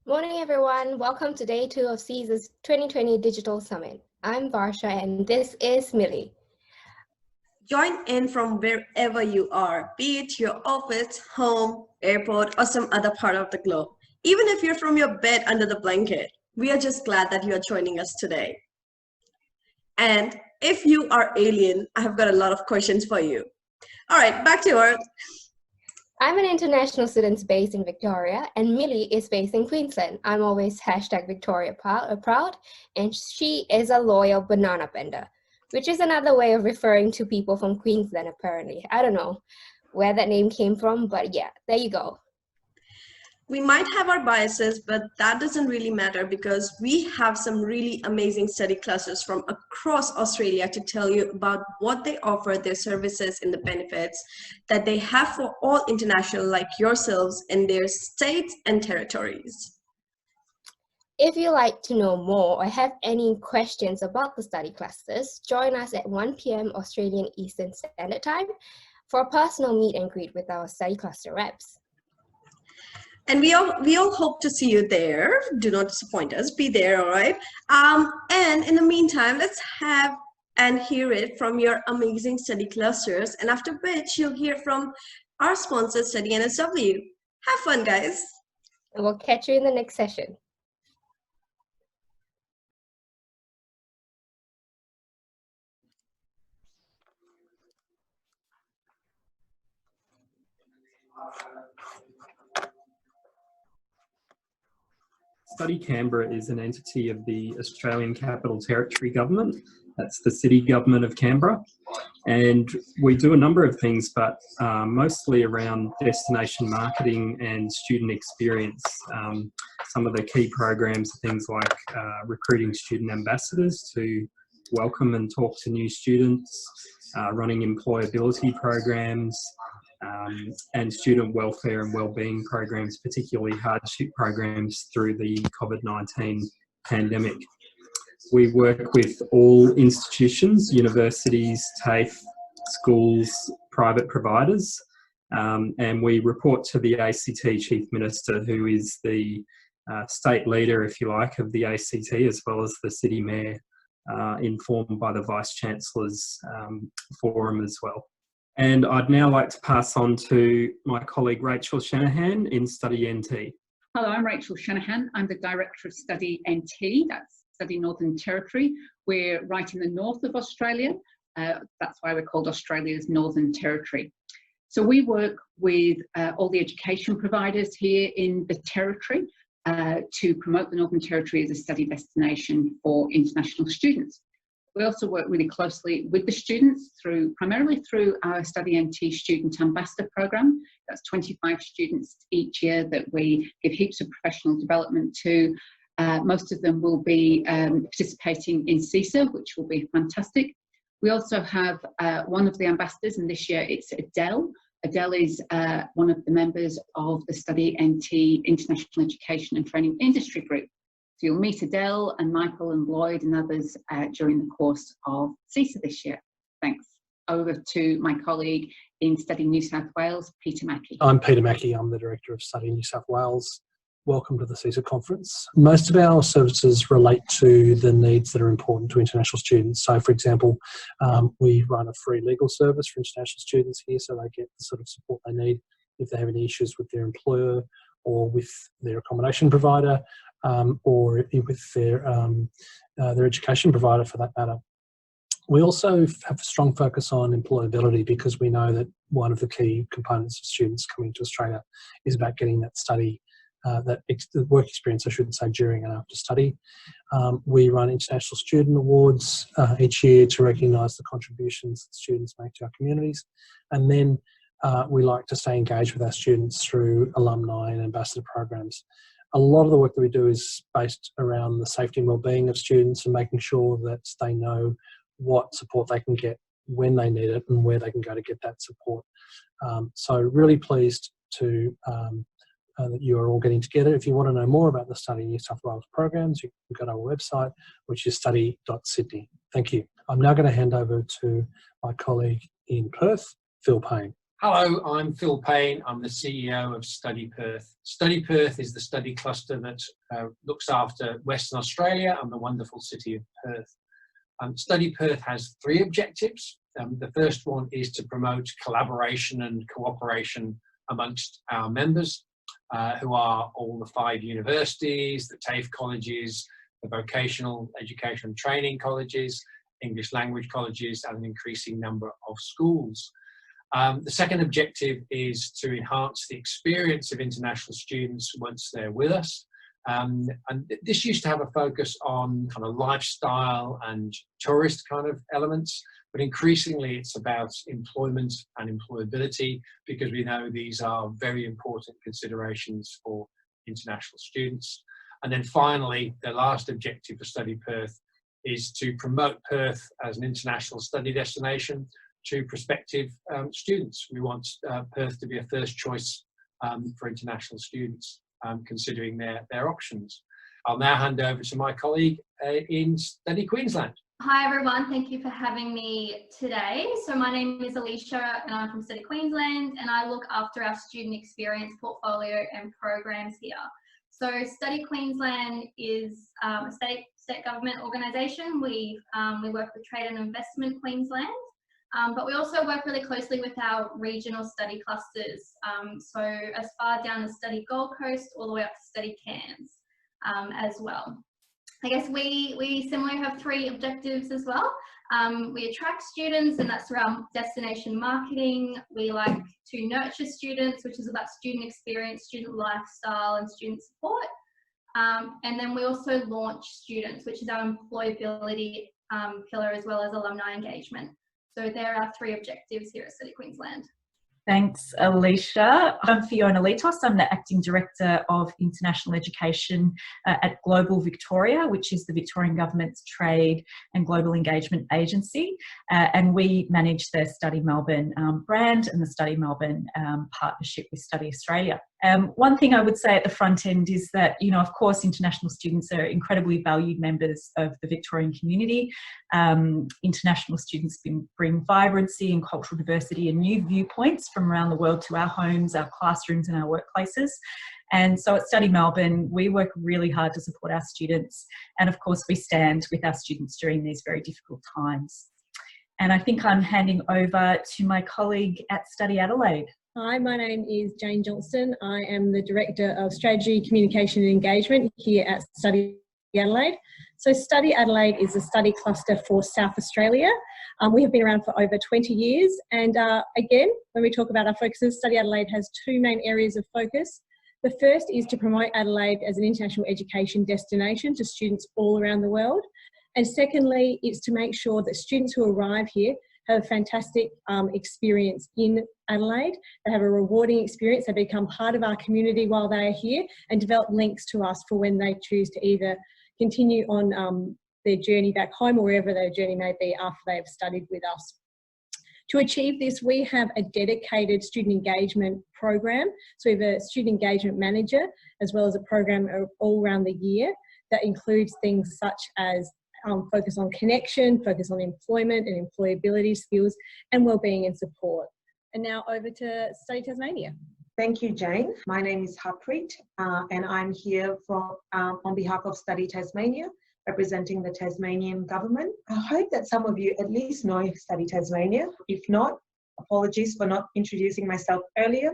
Morning, everyone. Welcome to day 2 of CISA's 2020 Digital Summit. I'm Varsha, and this is Mili. Join in from wherever you are, be it your office, home, airport, or some other part of the globe. Even if you're from your bed under the blanket, we are just glad that you are joining us today. And if you are alien, I have got a lot of questions for you. All right, back to Earth. I'm an international student based in Victoria, and Mili is based in Queensland. I'm always #Victoria proud, and she is a loyal banana bender, which is another way of referring to people from Queensland, apparently. I don't know where that name came from, but yeah, there you go. We might have our biases, but that doesn't really matter because we have some really amazing study clusters from across Australia to tell you about what they offer, their services, and the benefits that they have for all international like yourselves in their states and territories. If you'd like to know more or have any questions about the study clusters, join us at 1 p.m. Australian Eastern Standard Time for a personal meet and greet with our study cluster reps. And we all hope to see you there. Do not disappoint us. Be there, all right? And in the meantime, let's have and hear it from your amazing study clusters. And after which, you'll hear from our sponsor, Study NSW. Have fun, guys. And we'll catch you in the next session. Study Canberra is an entity of the Australian Capital Territory Government. That's the city government of Canberra. And we do a number of things, but mostly around destination marketing and student experience. Some of the key programs are things like recruiting student ambassadors to welcome and talk to new students, running employability programs, and student welfare and wellbeing programs, particularly hardship programs through the COVID-19 pandemic. We work with all institutions, universities, TAFE, schools, private providers, and we report to the ACT Chief Minister, who is the state leader, if you like, of the ACT, as well as the City Mayor, informed by the Vice-Chancellor's forum as well. And I'd now like to pass on to my colleague Rachel Shanahan in Study NT. Hello, I'm Rachel Shanahan. I'm the Director of Study NT, that's Study Northern Territory. We're right in the north of Australia. That's why we're called Australia's Northern Territory. So we work with all the education providers here in the Territory to promote the Northern Territory as a study destination for international students. We also work really closely with the students primarily through our Study NT Student Ambassador Program. That's 25 students each year that we give heaps of professional development to. Most of them will be participating in CISA, which will be fantastic. We also have one of the ambassadors, and this year it's Adele. Adele is one of the members of the Study NT International Education and Training Industry Group. So you'll meet Adele and Michael and Lloyd and others during the course of CISA this year. Thanks. Over to my colleague in Study New South Wales, Peter Mackey. I'm Peter Mackey. I'm the Director of Study New South Wales. Welcome to the CISA conference. Most of our services relate to the needs that are important to international students. So, for example, we run a free legal service for international students here, so they get the sort of support they need if they have any issues with their employer or with their accommodation provider, or with their education provider for that matter. We also have a strong focus on employability because we know that one of the key components of students coming to Australia is about getting that study, the work experience, I should say, during and after study. We run international student awards each year to recognise the contributions that students make to our communities. And then we like to stay engaged with our students through alumni and ambassador programs. A lot of the work that we do is based around the safety and wellbeing of students and making sure that they know what support they can get when they need it and where they can go to get that support. So really pleased to that you are all getting together. If you want to know more about the Study New South Wales programs, you can go to our website, which is study.sydney. Thank you. I'm now going to hand over to my colleague in Perth, Phil Payne. Hello, I'm Phil Payne. I'm the CEO of Study Perth. Study Perth is the study cluster that looks after Western Australia and the wonderful city of Perth. Study Perth has 3 objectives. The first one is to promote collaboration and cooperation amongst our members, who are all the 5 universities, the TAFE colleges, the vocational education and training colleges, English language colleges, and an increasing number of schools. The second objective is to enhance the experience of international students once they're with us. And this used to have a focus on kind of lifestyle and tourist kind of elements, but increasingly it's about employment and employability, because we know these are very important considerations for international students. And then finally, the last objective for Study Perth is to promote Perth as an international study destination to prospective students. We want Perth to be a first choice for international students, considering their options. I'll now hand over to my colleague in Study Queensland. Hi everyone, thank you for having me today. So my name is Alicia and I'm from Study Queensland, and I look after our student experience portfolio and programs here. So Study Queensland is a state government organisation. We work with Trade and Investment Queensland, but we also work really closely with our regional study clusters. So as far down as Study Gold Coast all the way up to Study Cairns as well. I guess we similarly have 3 objectives as well. We attract students, and that's around destination marketing. We like to nurture students, which is about student experience, student lifestyle, and student support. And then we also launch students, which is our employability pillar, as well as alumni engagement. So there are 3 objectives here at Study Queensland. Thanks, Alicia. I'm Fiona Litos. I'm the Acting Director of International Education at Global Victoria, which is the Victorian Government's trade and global engagement agency. And we manage the Study Melbourne brand and the Study Melbourne partnership with Study Australia. One thing I would say at the front end is that, you know, of course, international students are incredibly valued members of the Victorian community. International students bring vibrancy and cultural diversity and new viewpoints from around the world to our homes, our classrooms and our workplaces. And so at Study Melbourne, we work really hard to support our students. And of course, we stand with our students during these very difficult times. And I think I'm handing over to my colleague at Study Adelaide. Hi, my name is Jane Johnston. I am the Director of Strategy, Communication and Engagement here at Study Adelaide. So Study Adelaide is a study cluster for South Australia. We have been around for over 20 years. And again, when we talk about our focuses, Study Adelaide has 2 main areas of focus. The first is to promote Adelaide as an international education destination to students all around the world. And secondly, it's to make sure that students who arrive here have a fantastic experience in Adelaide. They have a rewarding experience. They become part of our community while they are here and develop links to us for when they choose to either continue on their journey back home or wherever their journey may be after they have studied with us. To achieve this, we have a dedicated student engagement program. So we have a student engagement manager, as well as a program all around the year that includes things such as focus on connection, focus on employment and employability skills, and wellbeing and support. And now over to Study Tasmania. Thank you, Jane. My name is Harpreet, and I'm here on behalf of Study Tasmania, representing the Tasmanian government. I hope that some of you at least know Study Tasmania. If not, apologies for not introducing myself earlier.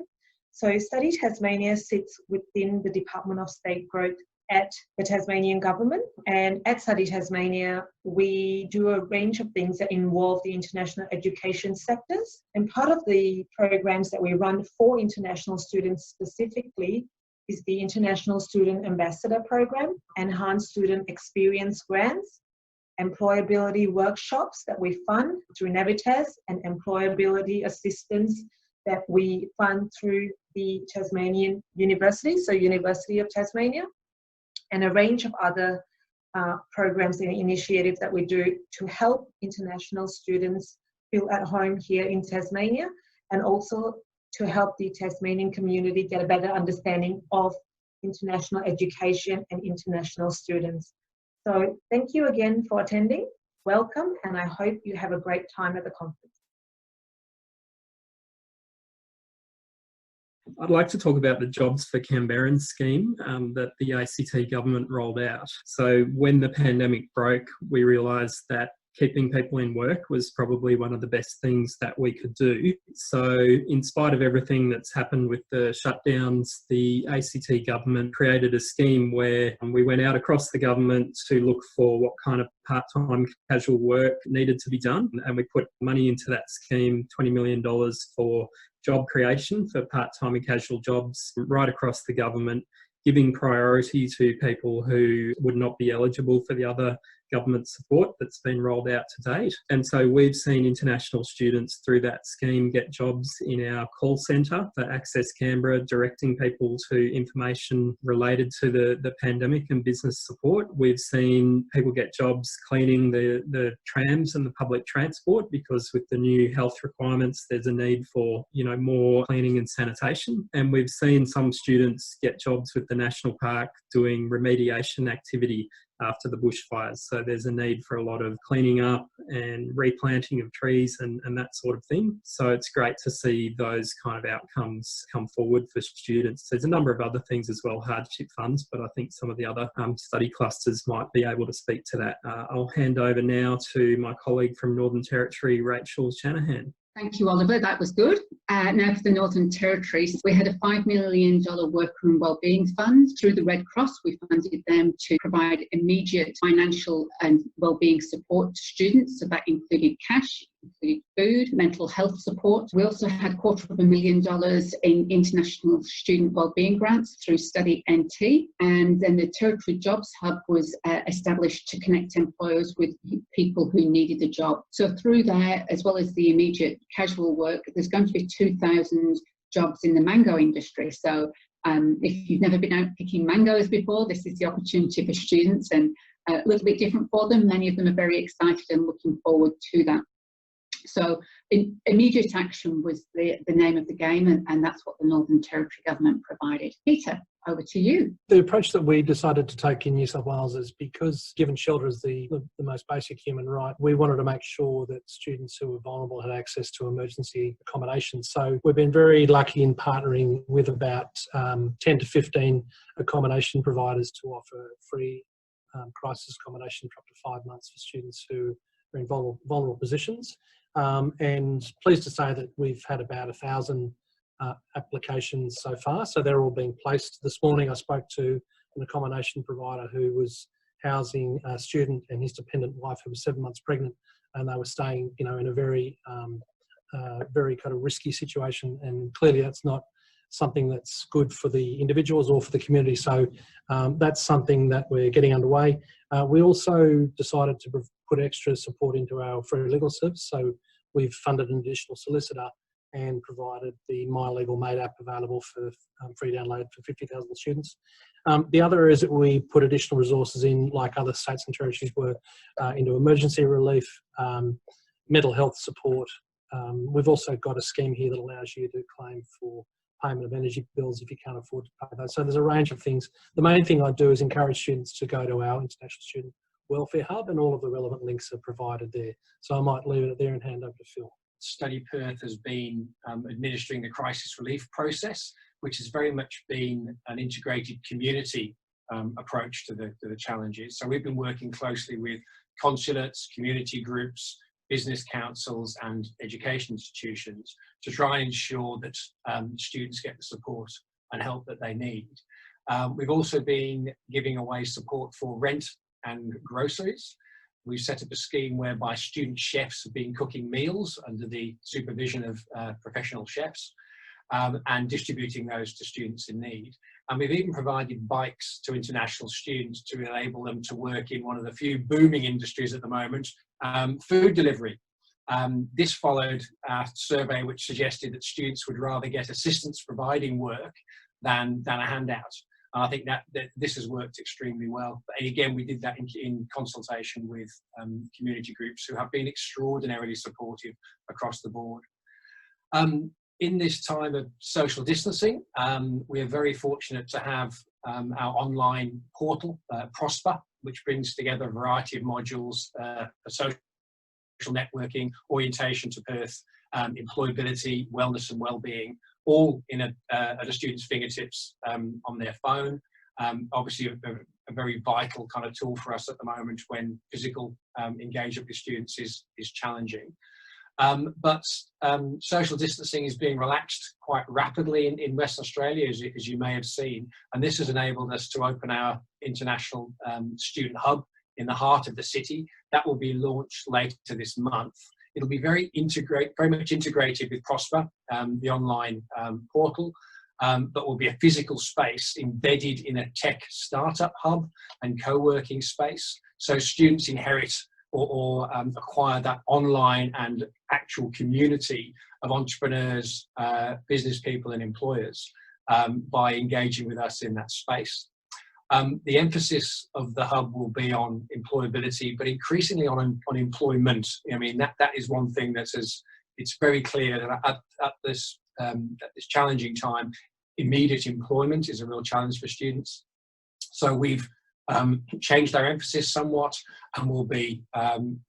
So Study Tasmania sits within the Department of State Growth at the Tasmanian government, and at Study Tasmania we do a range of things that involve the international education sectors, and part of the programs that we run for international students specifically is the International Student Ambassador Program, Enhanced Student Experience Grants, employability workshops that we fund through Navitas, and employability assistance that we fund through the Tasmanian University, so University of Tasmania, and a range of other programs and initiatives that we do to help international students feel at home here in Tasmania, and also to help the Tasmanian community get a better understanding of international education and international students. So thank you again for attending. Welcome, and I hope you have a great time at the conference. I'd like to talk about the Jobs for Canberrans scheme that the ACT government rolled out. So when the pandemic broke, we realised that keeping people in work was probably one of the best things that we could do. So in spite of everything that's happened with the shutdowns, the ACT government created a scheme where we went out across the government to look for what kind of part-time casual work needed to be done. And we put money into that scheme, $20 million for job creation for part-time and casual jobs right across the government, giving priority to people who would not be eligible for the other government support that's been rolled out to date. And so we've seen international students through that scheme get jobs in our call centre for Access Canberra, directing people to information related to the pandemic and business support. We've seen people get jobs cleaning the trams and the public transport, because with the new health requirements, there's a need for, more cleaning and sanitation. And we've seen some students get jobs with the National Park doing remediation activity after the bushfires. So there's a need for a lot of cleaning up and replanting of trees and that sort of thing. So it's great to see those kind of outcomes come forward for students. There's a number of other things as well, hardship funds, but I think some of the other study clusters might be able to speak to that. I'll hand over now to my colleague from Northern Territory, Rachel Shanahan. Thank you, Oliver. That was good. Now for the Northern Territory, we had a $5 million worker and wellbeing fund. Through the Red Cross, we funded them to provide immediate financial and wellbeing support to students. So that included cash, included food, mental health support. We also had $250,000 in international student wellbeing grants through Study NT. And then the Territory Jobs Hub was established to connect employers with people who needed a job. So through that, as well as the immediate casual work, there's going to be 2,000 jobs in the mango industry. So if you've never been out picking mangoes before, this is the opportunity for students, and a little bit different for them. Many of them are very excited and looking forward to that. So immediate action was the name of the game, and that's what the Northern Territory government provided. Peter, over to you. The approach that we decided to take in New South Wales is because given shelter is the most basic human right, we wanted to make sure that students who were vulnerable had access to emergency accommodation. So we've been very lucky in partnering with about 10 to 15 accommodation providers to offer free crisis accommodation for up to 5 months for students who are in vulnerable positions. And pleased to say that we've had about 1,000 applications so far, so they're all being placed. This morning I spoke to an accommodation provider who was housing a student and his dependent wife who was 7 months pregnant, and they were staying, in a very kind of risky situation, and clearly that's not something that's good for the individuals or for the community. So that's something that we're getting underway. We also decided to put extra support into our free legal service. So we've funded an additional solicitor and provided the My Legal Mate app available for free download for 50,000 students. The other is that we put additional resources in, like other states and territories were, into emergency relief, mental health support. We've also got a scheme here that allows you to claim for payment of energy bills if you can't afford to pay those. So there's a range of things. The main thing I do is encourage students to go to our International Student Welfare Hub, and all of the relevant links are provided there. So I might leave it there and hand over to Phil. Study Perth has been administering the crisis relief process, which has very much been an integrated community approach to the challenges. So we've been working closely with consulates, community groups, business councils and education institutions to try and ensure that students get the support and help that they need. We've also been giving away support for rent and groceries. We've set up a scheme whereby student chefs have been cooking meals under the supervision of professional chefs and distributing those to students in need. And we've even provided bikes to international students to enable them to work in one of the few booming industries at the moment, food delivery. This followed a survey which suggested that students would rather get assistance providing work than a handout. And I think that this has worked extremely well. And again, we did that in consultation with community groups who have been extraordinarily supportive across the board. In this time of social distancing, we are very fortunate to have our online portal, Prosper, which brings together a variety of modules for social networking, orientation to Perth, employability, wellness and wellbeing, all at a student's fingertips on their phone. Obviously a very vital kind of tool for us at the moment when physical engagement with students is challenging. But social distancing is being relaxed quite rapidly in Western Australia, as you may have seen, and this has enabled us to open our international student hub in the heart of the city. That will be launched later this month. It'll be very much integrated with Prosper, the online portal, but will be a physical space embedded in a tech startup hub and co-working space. So students inherit or acquire that online and actual community of entrepreneurs, business people and employers by engaging with us in that space. The emphasis of the hub will be on employability, but increasingly on employment. I mean, that is one thing it's very clear that at this challenging time, immediate employment is a real challenge for students. So we've changed our emphasis somewhat, and we'll be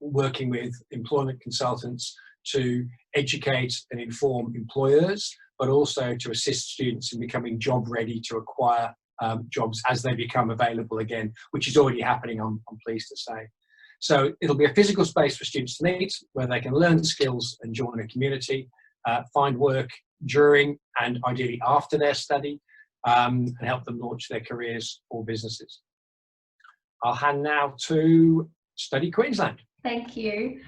working with employment consultants to educate and inform employers, but also to assist students in becoming job ready to acquire jobs as they become available again, which is already happening, I'm pleased to say. So it'll be a physical space for students to meet, where they can learn skills and join a community, find work during and ideally after their study, and help them launch their careers or businesses. I'll hand now to Study Queensland. Thank you.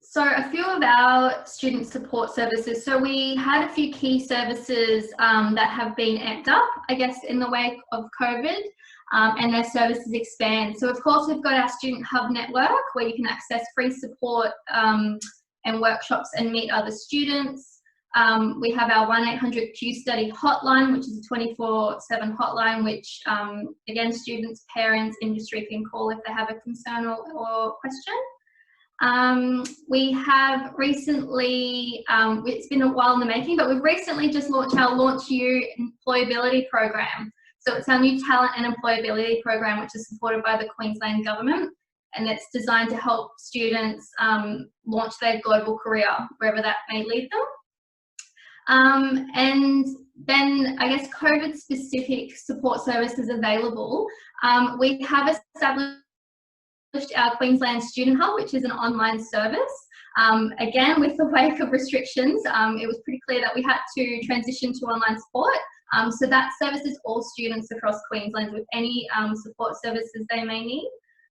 So a few of our student support services. So we had a few key services that have been amped up, I guess, in the wake of COVID, and their services expand. So of course, we've got our Student Hub network where you can access free support and workshops and meet other students. We have our 1-800-Q-Study hotline, which is a 24/7 hotline, which again, students, parents, industry can call if they have a concern or question. We have recently, it's been a while in the making, but we've recently just launched our Launch You Employability program. So it's our new talent and employability program, which is supported by the Queensland government, and it's designed to help students launch their global career, wherever that may lead them. And then I guess COVID specific support services available. We have established our Queensland Student Hub, which is an online service. Again, with the wake of restrictions, it was pretty clear that we had to transition to online support. So that services all students across Queensland with any support services they may need.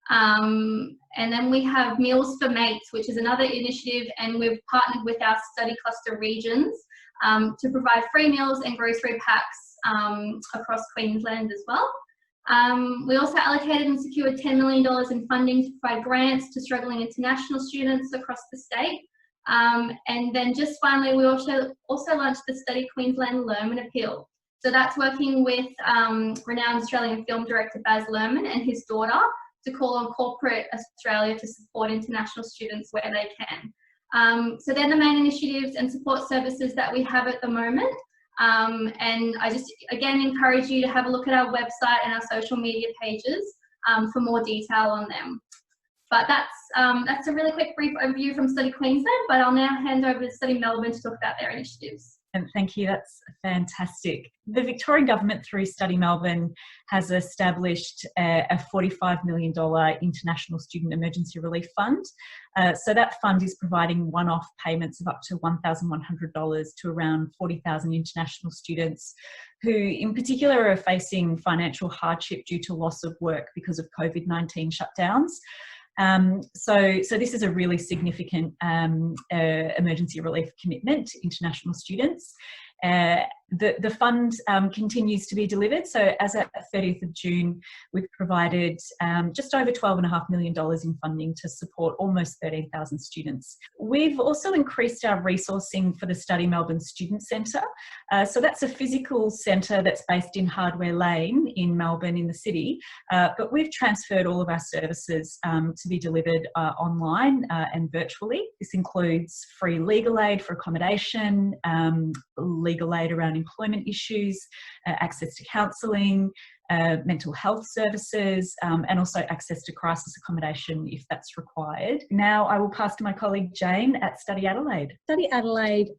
And then we have Meals for Mates, which is another initiative, and we've partnered with our study cluster regions to provide free meals and grocery packs across Queensland as well. We also allocated and secured $10 million in funding to provide grants to struggling international students across the state. And then just finally, we also launched the Study Queensland Lerman Appeal. So that's working with renowned Australian film director Baz Luhrmann and his daughter to call on corporate Australia to support international students where they can. So they're the main initiatives and support services that we have at the moment. And I just, again, encourage you to have a look at our website and our social media pages for more detail on them. But that's a really quick brief overview from Study Queensland, but I'll now hand over to Study Melbourne to talk about their initiatives. And thank you, that's fantastic. The Victorian Government through Study Melbourne has established a $45 million International Student Emergency Relief Fund. So that fund is providing one-off payments of up to $1,100 to around 40,000 international students who in particular are facing financial hardship due to loss of work because of COVID-19 shutdowns. So this is a really significant emergency relief commitment to international students. The fund continues to be delivered. So as at 30th of June, we've provided just over $12.5 million in funding to support almost 13,000 students. We've also increased our resourcing for the Study Melbourne Student Centre. So that's a physical centre that's based in Hardware Lane in Melbourne in the city, but we've transferred all of our services to be delivered online and virtually. This includes free legal aid for accommodation, legal aid around employment issues, access to counselling, mental health services, and also access to crisis accommodation if that's required. Now I will pass to my colleague Jane at Study Adelaide. Study Adelaide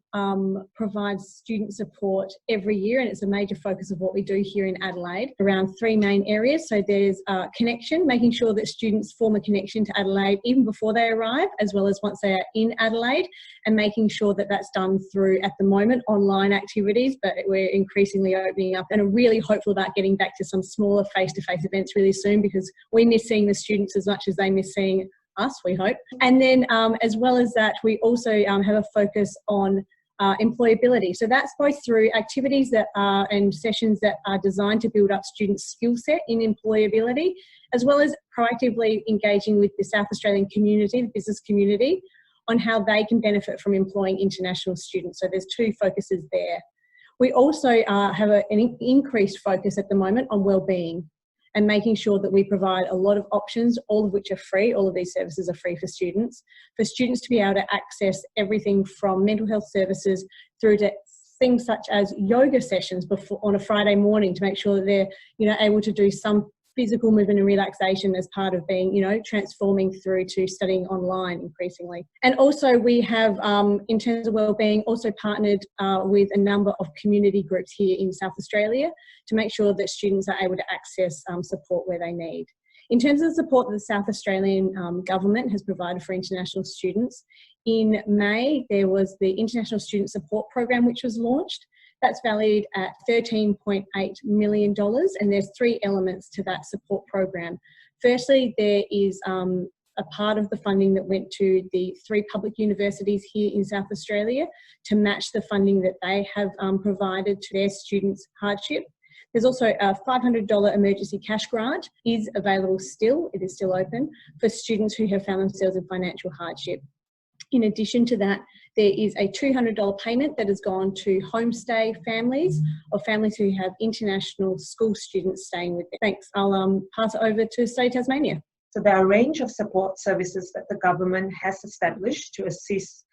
provides student support every year, and it's a major focus of what we do here in Adelaide around three main areas. So there's connection, making sure that students form a connection to Adelaide even before they arrive, as well as once they are in Adelaide, and making sure that that's done through, at the moment, online activities, but we're increasingly opening up and are really hopeful about getting back to some smaller face-to-face events really soon, because we miss seeing the students as much as they miss seeing us, we hope. And then as well as that, we also have a focus on employability. So that's both through activities that are and sessions that are designed to build up students' skill set in employability, as well as proactively engaging with the South Australian community, the business community, on how they can benefit from employing international students. So there's two focuses there. We also have an increased focus at the moment on wellbeing and making sure that we provide a lot of options, all of which are free. All of these services are free for students to be able to access everything from mental health services through to things such as yoga sessions on a Friday morning, to make sure that they're able to do some physical movement and relaxation as part of being, transforming through to studying online increasingly. And also we have, in terms of wellbeing, also partnered with a number of community groups here in South Australia to make sure that students are able to access support where they need. In terms of the support that the South Australian government has provided for international students, in May there was the International Student Support Program, which was launched. That's valued at $13.8 million, and there's three elements to that support program. Firstly, there is a part of the funding that went to the three public universities here in South Australia to match the funding that they have provided to their students' hardship. There's also a $500 emergency cash grant is available still, it is still open, for students who have found themselves in financial hardship. In addition to that, there is a $200 payment that has gone to homestay families or families who have international school students staying with them. Thanks. I'll pass it over to Study Tasmania. So there are a range of support services that the government has established to assist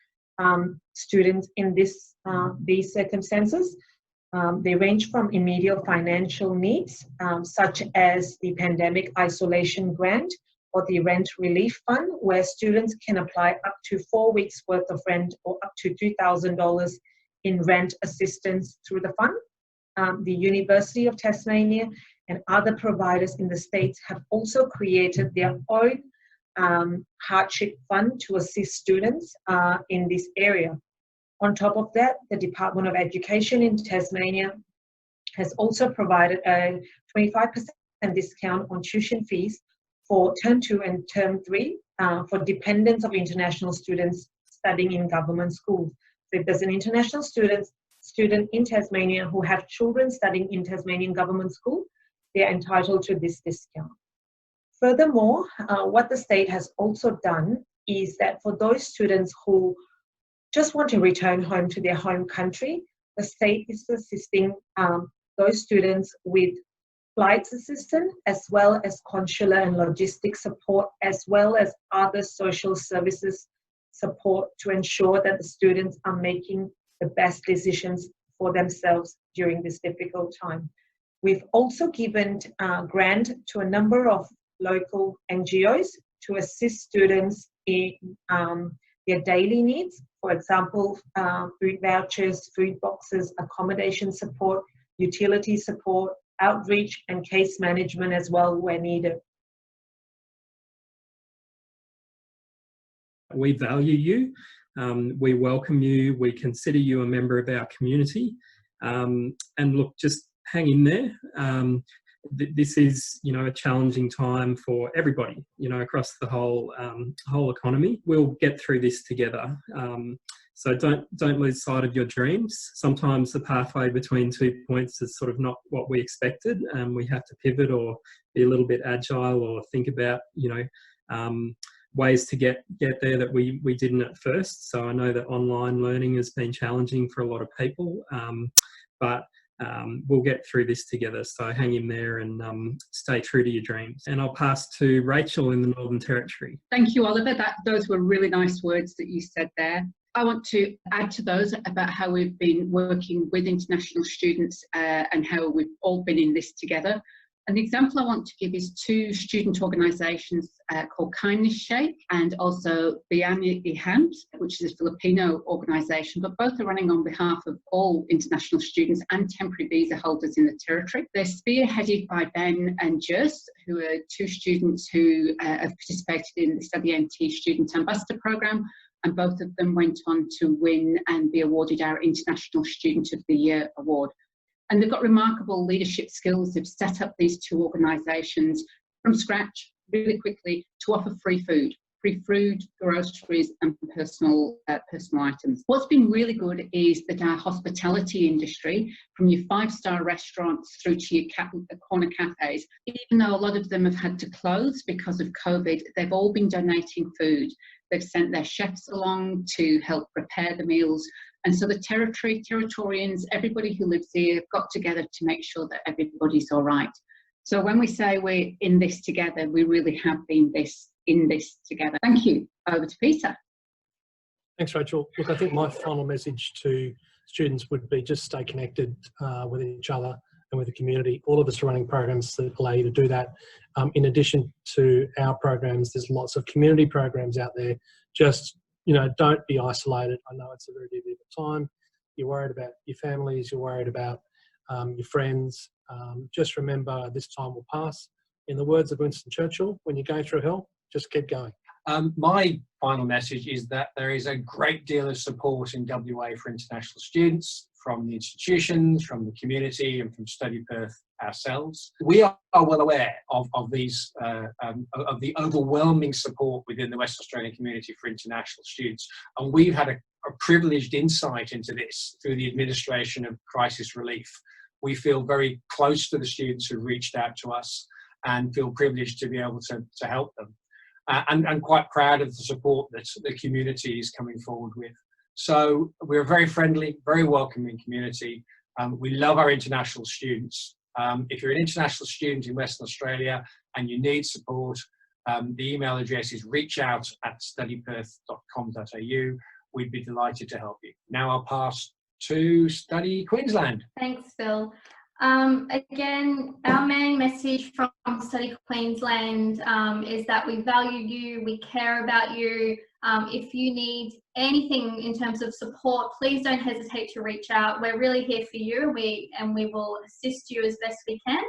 students in these circumstances. They range from immediate financial needs, such as the Pandemic Isolation Grant, or the Rent Relief Fund, where students can apply up to 4 weeks worth of rent or up to $2,000 in rent assistance through the fund. The University of Tasmania and other providers in the States have also created their own hardship fund to assist students in this area. On top of that, the Department of Education in Tasmania has also provided a 25% discount on tuition fees for Term 2 and Term 3 for dependents of international students studying in government schools. So if there's an international student in Tasmania who have children studying in Tasmanian government school, they're entitled to this discount. Furthermore, what the state has also done is that for those students who just want to return home to their home country, the state is assisting those students with flights assistance, as well as consular and logistics support, as well as other social services support to ensure that the students are making the best decisions for themselves during this difficult time. We've also given a grant to a number of local NGOs to assist students in their daily needs. For example, food vouchers, food boxes, accommodation support, utility support, outreach and case management as well where needed. We value you, we welcome you, we consider you a member of our community, and look, just hang in there. This is, a challenging time for everybody, across the whole economy. We'll get through this together. So don't lose sight of your dreams. Sometimes the pathway between 2 points is sort of not what we expected, and we have to pivot or be a little bit agile or think about, ways to get there that we didn't at first. So I know that online learning has been challenging for a lot of people, but we'll get through this together. So hang in there and stay true to your dreams. And I'll pass to Rachel in the Northern Territory. Thank you, Oliver. Those were really nice words that you said there. I want to add to those about how we've been working with international students and how we've all been in this together. And the example I want to give is two student organisations called Kindness Shake and also Bayani Ihant, which is a Filipino organisation, but both are running on behalf of all international students and temporary visa holders in the territory. They're spearheaded by Ben and Jess, who are two students who have participated in the Study NT Student Ambassador Programme, and both of them went on to win and be awarded our International Student of the Year award. And they've got remarkable leadership skills. They've set up these two organisations from scratch really quickly to offer free food, groceries and personal items. What's been really good is that our hospitality industry, from your 5-star restaurants through to your corner cafes, even though a lot of them have had to close because of COVID, they've all been donating food. They've sent their chefs along to help prepare the meals. And so the Territorians, everybody who lives here, have got together to make sure that everybody's all right. So when we say we're in this together, we really have been in this together. Thank you. Over to Peter. Thanks, Rachel. Look, I think my final message to students would be just stay connected with each other and with the community. All of us are running programs that allow you to do that. In addition to our programs, there's lots of community programs out there. Just, you know, don't be isolated. I know it's a very difficult time. You're worried about your families, you're worried about your friends. Just remember this time will pass. In the words of Winston Churchill, when you go through hell, just keep going. My final message is that there is a great deal of support in WA for international students from the institutions, from the community and from Study Perth ourselves. We are well aware of the overwhelming support within the West Australian community for international students, and we've had a privileged insight into this through the administration of crisis relief. We feel very close to the students who've reached out to us and feel privileged to be able to help them. And quite proud of the support that the community is coming forward with. So we're a very friendly, very welcoming community. We love our international students. If you're an international student in Western Australia and you need support, the email address is reachout@studyperth.com.au. We'd be delighted to help you. Now I'll pass to Study Queensland. Thanks, Phil. Again, our main message from Study Queensland is that we value you, we care about you. If you need anything in terms of support, please don't hesitate to reach out. We're really here for you, and we will assist you as best we can.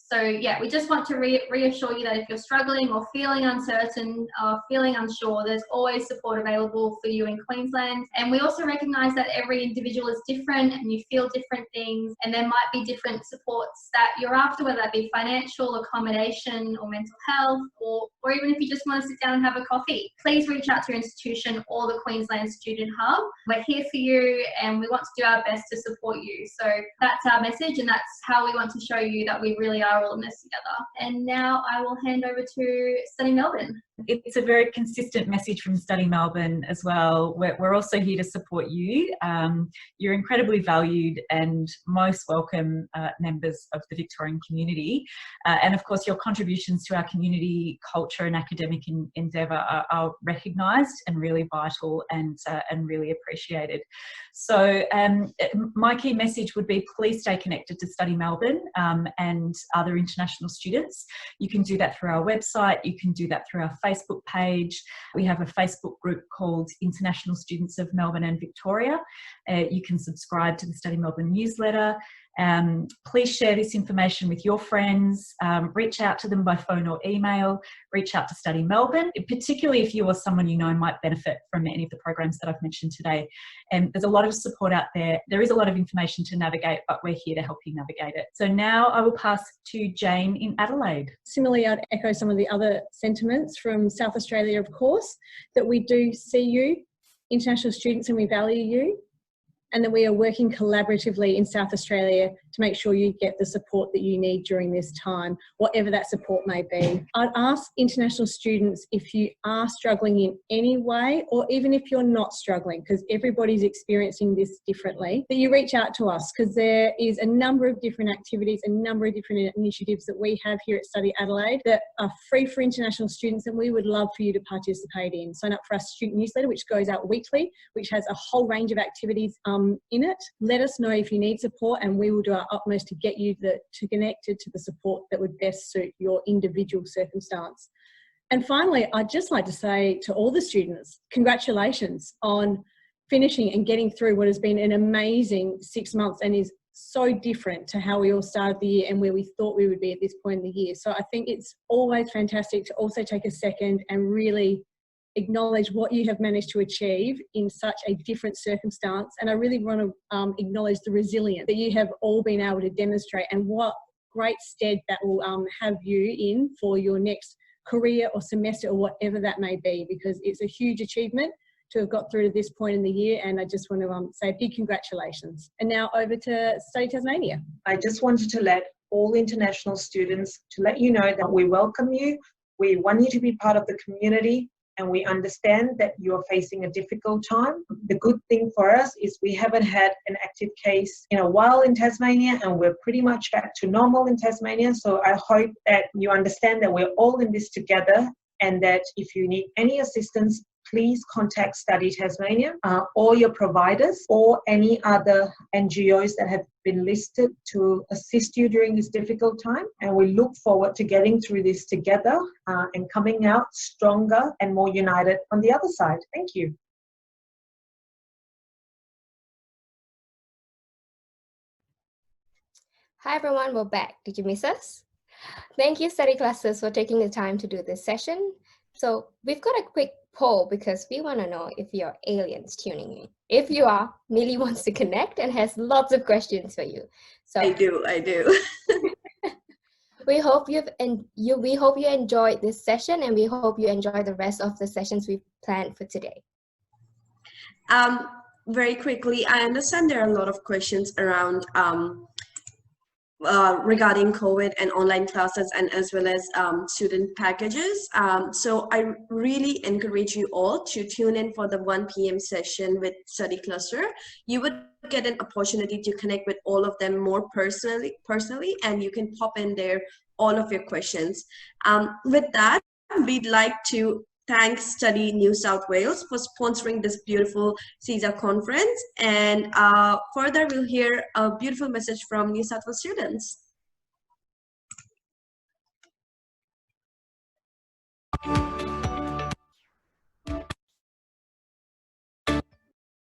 So yeah, we just want to reassure you that if you're struggling or feeling uncertain or feeling unsure, there's always support available for you in Queensland. And we also recognise that every individual is different and you feel different things, and there might be different supports that you're after, whether that be financial, accommodation or mental health, or even if you just want to sit down and have a coffee. Please reach out to your institution or the Queensland Student Hub. We're here for you and we want to do our best to support you. So that's our message, and that's how we want to show you that we really are all in this together. And now I will hand over to Study Melbourne. It's a very consistent message from Study Melbourne as well. We're also here to support you. You're incredibly valued and most welcome members of the Victorian community. And of course, your contributions to our community culture and academic endeavour are recognised and really vital and really appreciated. So my key message would be please stay connected to Study Melbourne and other international students. You can do that through our website, you can do that through our Facebook page. We have a Facebook group called International Students of Melbourne and Victoria. You can subscribe to the Study Melbourne newsletter. Please share this information with your friends, reach out to them by phone or email, reach out to Study Melbourne, particularly if you or someone you know might benefit from any of the programs that I've mentioned today. And there's a lot of support out there. There is a lot of information to navigate, but we're here to help you navigate it. So now I will pass to Jane in Adelaide. Similarly, I'd echo some of the other sentiments from South Australia, of course, that we do see you, international students, and we value you, and that we are working collaboratively in South Australia to make sure you get the support that you need during this time, whatever that support may be. I'd ask international students, if you are struggling in any way, or even if you're not struggling, because everybody's experiencing this differently, that you reach out to us, because there is a number of different activities, a number of different initiatives that we have here at Study Adelaide that are free for international students, and we would love for you to participate in. Sign up for our student newsletter, which goes out weekly, which has a whole range of activities in it. Let us know if you need support, and we will do our our utmost to get you to connected to the support that would best suit your individual circumstance. And finally, I'd just like to say to all the students, congratulations on finishing and getting through what has been an amazing 6 months and is so different to how we all started the year and where we thought we would be at this point in the year. So I think it's always fantastic to also take a second and really acknowledge what you have managed to achieve in such a different circumstance. And I really want to acknowledge the resilience that you have all been able to demonstrate and what great stead that will have you in for your next career or semester or whatever that may be, because it's a huge achievement to have got through to this point in the year. And I just want to say big congratulations. And now over to Study Tasmania. I just wanted to let all international students to let you know that we welcome you. We want you to be part of the community, and we understand that you're facing a difficult time. The good thing for us is we haven't had an active case in a while in Tasmania, and we're pretty much back to normal in Tasmania. So I hope that you understand that we're all in this together, and that if you need any assistance, please contact Study Tasmania or your providers or any other NGOs that have been listed to assist you during this difficult time. And we look forward to getting through this together and coming out stronger and more united on the other side. Thank you. Hi everyone, we're back. Did you miss us? Thank you, study classes, for taking the time to do this session. So we've got a quick poll because we want to know if you're aliens tuning in. If you are, Mili wants to connect and has lots of questions for you. So I do. we hope you enjoyed this session, and we hope you enjoy the rest of the sessions we've planned for today. Very quickly, I understand there are a lot of questions around regarding COVID and online classes, and as well as student packages. So I really encourage you all to tune in for the 1 p.m. session with Study Cluster. You would get an opportunity to connect with all of them more personally, and you can pop in there all of your questions. With that, we'd like to thank Study New South Wales for sponsoring this beautiful CISA conference. And further, we'll hear a beautiful message from New South Wales students.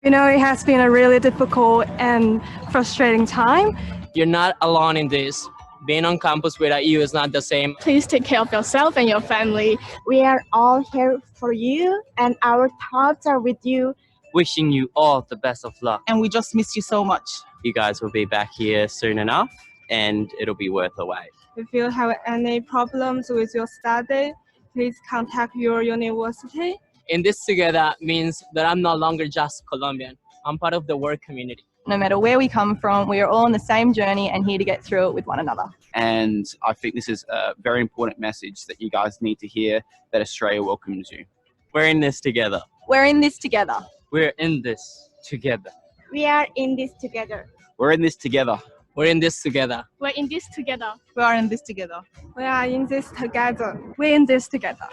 You know, it has been a really difficult and frustrating time. You're not alone in this. Being on campus without you is not the same. Please take care of yourself and your family. We are all here for you, and our thoughts are with you. Wishing you all the best of luck. And we just miss you so much. You guys will be back here soon enough, and it'll be worth the wait. If you have any problems with your study, please contact your university. In this together means that I'm no longer just Colombian. I'm part of the work community. No matter where we come from, we are all on the same journey and here to get through it with one another. And I think this is a very important message that you guys need to hear, that Australia welcomes you. We're in this together. We're in this together. We're in this together. We are in this together. We're in this together. We're in this together. We're in this together. We are in this together. We are in this together. We're in this together.